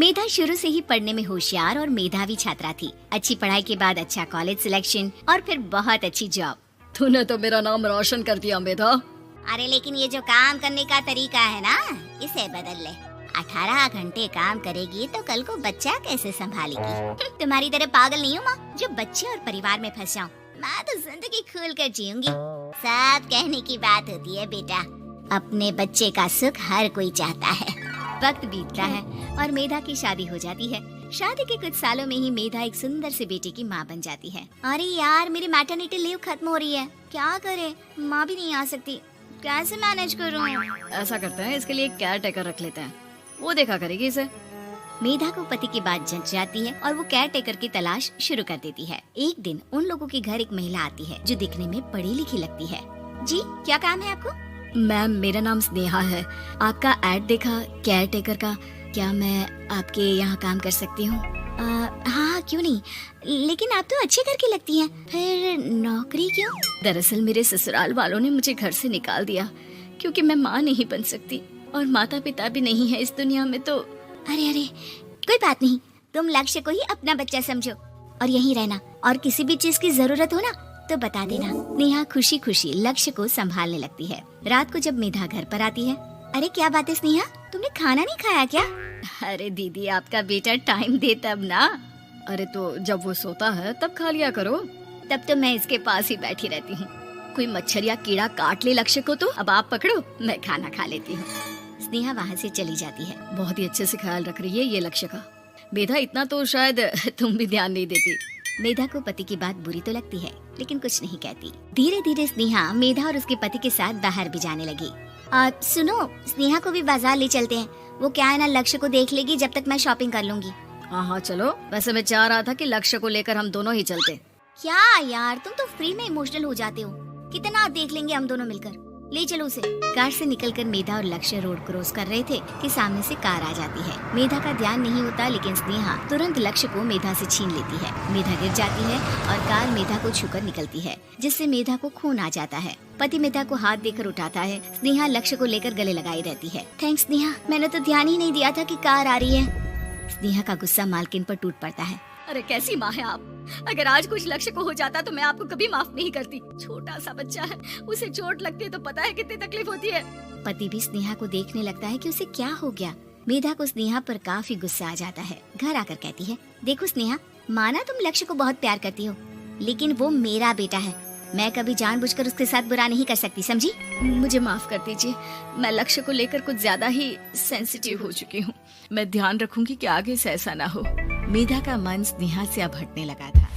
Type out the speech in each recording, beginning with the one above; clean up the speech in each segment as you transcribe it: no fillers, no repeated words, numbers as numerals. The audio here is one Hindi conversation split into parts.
मेधा शुरू से ही पढ़ने में होशियार और मेधावी छात्रा थी। अच्छी पढ़ाई के बाद अच्छा कॉलेज सिलेक्शन और फिर बहुत अच्छी जॉब। तूने तो मेरा नाम रोशन कर दिया मेधा। अरे लेकिन ये जो काम करने का तरीका है ना, इसे बदल ले। 18 घंटे काम करेगी तो कल को बच्चा कैसे संभालेगी? तुम्हारी तरह पागल नहीं हूँ माँ, जो बच्चे और परिवार में फंस जाऊँ। मैं तो जिंदगी खुल कर जीऊंगी। सब कहने की बात होती है बेटा, अपने बच्चे का सुख हर कोई चाहता है। वक्त बीतता है और मेधा की शादी हो जाती है। शादी के कुछ सालों में ही मेधा एक सुंदर से बेटे की माँ बन जाती है। अरे यार, मेरी मैटरनिटी लीव खत्म हो रही है, क्या करे? माँ भी नहीं आ सकती, कैसे मैनेज करूँ? ऐसा करते हैं, इसके लिए एक केयर टेकर रख लेते हैं, वो देखा करेगी इसे। मेधा को पति की बात जच जाती है और वो केयर टेकर की तलाश शुरू कर देती है। एक दिन उन लोगों के घर एक महिला आती है जो दिखने में पढ़ी लिखी लगती है। जी, क्या काम है आपको? मैम, मेरा नाम स्नेहा है। आपका एड देखा केयर टेकर का, क्या मैं आपके यहाँ काम कर सकती हूँ? हाँ, क्यों नहीं, लेकिन आप तो अच्छे घर की लगती हैं, फिर नौकरी क्यों? दरअसल मेरे ससुराल वालों ने मुझे घर से निकाल दिया क्योंकि मैं माँ नहीं बन सकती और माता पिता भी नहीं है इस दुनिया में। तो अरे कोई बात नहीं, तुम लक्ष्य को ही अपना बच्चा समझो और यहीं रहना, और किसी भी चीज की जरूरत हो ना तो बता देना। नेहा खुशी खुशी लक्ष्य को संभालने लगती है। रात को जब मेधा घर पर आती है, अरे क्या बात है स्नेहा, तुमने खाना नहीं खाया क्या? अरे दीदी, आपका बेटा टाइम दे तब ना। अरे तो जब वो सोता है तब खा लिया करो। तब तो मैं इसके पास ही बैठी रहती हूँ। कोई मच्छर या कीड़ा काट ले लक्ष्य को तो अब आप पकड़ो, मैं खाना खा लेती हूँ। स्नेहा वहाँ से चली जाती है। बहुत ही अच्छे से ख्याल रख रही है ये लक्ष्य का। मेधा, इतना तो शायद तुम भी ध्यान नहीं देती। मेधा को पति की बात बुरी तो लगती है लेकिन कुछ नहीं कहती। धीरे धीरे स्नेहा मेधा और उसके पति के साथ बाहर भी जाने लगी। सुनो, स्नेहा को भी बाजार ले चलते हैं, वो क्या है ना लक्ष्य को देख लेगी जब तक मैं शॉपिंग कर लूंगी। हाँ चलो, वैसे मैं चाह रहा था कि लक्ष्य को लेकर हम दोनों ही चलते। क्या यार, तुम तो फ्री में इमोशनल हो जाते हो, कितना देख लेंगे हम दोनों मिलकर, ले चलो उसे। कार से निकलकर मेधा और लक्ष्य रोड क्रॉस कर रहे थे कि सामने से कार आ जाती है। मेधा का ध्यान नहीं होता लेकिन स्नेहा तुरंत लक्ष्य को मेधा से छीन लेती है। मेधा गिर जाती है और कार मेधा को छूकर निकलती है, जिससे मेधा को खून आ जाता है। पति मेधा को हाथ देकर उठाता है। स्नेहा लक्ष्य को लेकर गले लगाई रहती है। थैंक्स स्नेहा, मैंने तो ध्यान ही नहीं दिया था कि कार आ रही है। स्नेहा का गुस्सा मालकिन पर टूट पड़ता है। अरे कैसी माँ है आप, अगर आज कुछ लक्ष्य को हो जाता तो मैं आपको कभी माफ नहीं करती। छोटा सा बच्चा है, उसे चोट लगती है तो पता है कितनी तकलीफ होती है। पति भी स्नेहा को देखने लगता है कि उसे क्या हो गया। मेधा को स्नेहा पर काफी गुस्सा आ जाता है। घर आकर कहती है, देखो स्नेहा, माना तुम लक्ष्य को बहुत प्यार करती हो, लेकिन वो मेरा बेटा है, मैं कभी जानबूझकर उसके साथ बुरा नहीं कर सकती, समझी? मुझे माफ कर दीजिए, मैं लक्ष्य को लेकर कुछ ज्यादा ही सेंसिटिव हो चुकी हूँ। मैं ध्यान रखूंगी कि आगे से ऐसा ना हो। मेधा का मन स्नेहा से अब हटने लगा था।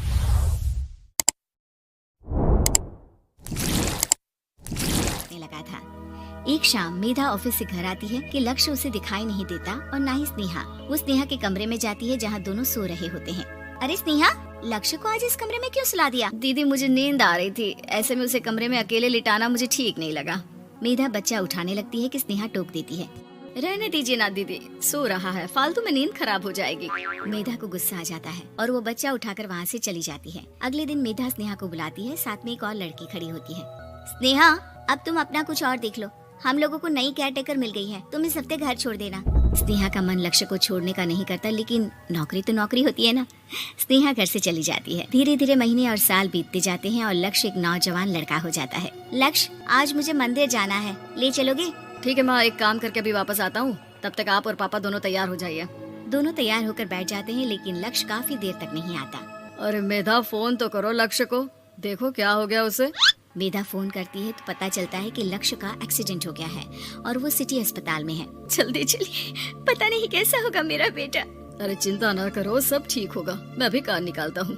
एक शाम मेधा ऑफिस से घर आती है कि लक्ष्य उसे दिखाई नहीं देता और ना ही स्नेहा। वो स्नेहा के कमरे में जाती है जहाँ दोनों सो रहे होते हैं। अरे स्नेहा, लक्ष्य को आज इस कमरे में क्यों सुला दिया? दीदी, मुझे नींद आ रही थी, ऐसे में उसे कमरे में अकेले लिटाना मुझे ठीक नहीं लगा। मेधा बच्चा उठाने लगती है कि स्नेहा टोक देती है। रहने दीजिए ना दीदी, सो रहा है, फालतू में नींद खराब हो जाएगी। मेधा को गुस्सा आ जाता है और वो बच्चा उठाकर वहाँ से चली जाती है। अगले दिन मेधा स्नेहा को बुलाती है, साथ में एक और लड़की खड़ी होती है। स्नेहा, अब तुम अपना कुछ और देख लो, हम लोगों को नई केयर टेकर मिल गई है, तुम इस हफ्ते घर छोड़ देना। स्नेहा का मन लक्ष्य को छोड़ने का नहीं करता, लेकिन नौकरी तो नौकरी होती है ना। स्नेहा घर से चली जाती है। धीरे धीरे महीने और साल बीतते जाते हैं और लक्ष्य एक नौजवान लड़का हो जाता है। लक्ष्य, आज मुझे मंदिर जाना है, ले चलोगे? ठीक है माँ, एक काम करके अभी वापस आता हूँ, तब तक आप और पापा दोनों तैयार हो जाइए। दोनों तैयार होकर बैठ जाते हैं लेकिन लक्ष्य काफी देर तक नहीं आता। अरे मेधा, फोन तो करो लक्ष्य को, देखो क्या हो गया उसे। मेधा फोन करती है तो पता चलता है कि लक्ष्य का एक्सीडेंट हो गया है और वो सिटी अस्पताल में है। जल्दी चलिए, पता नहीं कैसा होगा मेरा बेटा। अरे चिंता न करो, सब ठीक होगा, मैं अभी कार निकालता हूँ।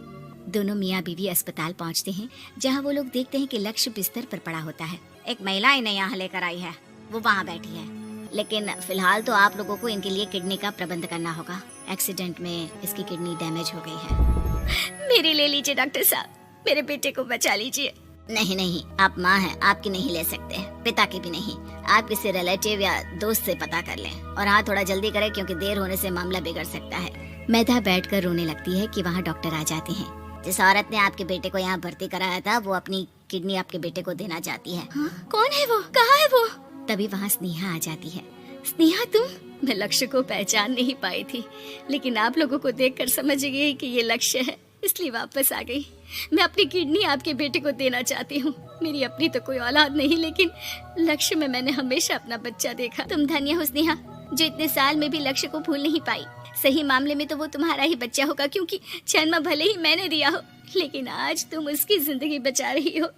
दोनों मियाँ बीवी अस्पताल पहुँचते हैं जहाँ वो लोग देखते हैं कि लक्ष्य बिस्तर पर पड़ा होता है। एक महिला इन्हें यहाँ लेकर आई है, वो वहाँ बैठी है, लेकिन फिलहाल तो आप लोगों को इनके लिए किडनी का प्रबंध करना होगा। एक्सीडेंट में इसकी किडनी डैमेज हो गई है। मेरी ले लीजिए डॉक्टर साहब, मेरे बेटे को बचा लीजिए। नहीं नहीं, आप माँ हैं, आपकी नहीं ले सकते, पिता की भी नहीं। आप किसी रिलेटिव या दोस्त से पता कर लें, और हाँ थोड़ा जल्दी करें क्योंकि देर होने से मामला बिगड़ सकता है। मेधा बैठकर रोने लगती है कि वहाँ डॉक्टर आ जाते हैं। जिस औरत ने आपके बेटे को यहाँ भर्ती कराया था वो अपनी किडनी आपके बेटे को देना चाहती है। कौन है वो, कहाँ है वो? तभी वहाँ स्नेहा आ जाती है। स्नेहा तुम? मैं लक्ष्य को पहचान नहीं पाई थी, लेकिन आप लोगों को देखकर समझ गई कि ये लक्ष्य है, इसलिए वापस आ गई। मैं अपनी किडनी आपके बेटे को देना चाहती हूँ। मेरी अपनी तो कोई औलाद नहीं, लेकिन लक्ष्य में मैंने हमेशा अपना बच्चा देखा। तुम धन्य हो स्नेहा, जो इतने साल में भी लक्ष्य को भूल नहीं पाई। सही मामले में तो वो तुम्हारा ही बच्चा होगा, क्योंकि जन्म भले ही मैंने दिया हो, लेकिन आज तुम उसकी जिंदगी बचा रही हो।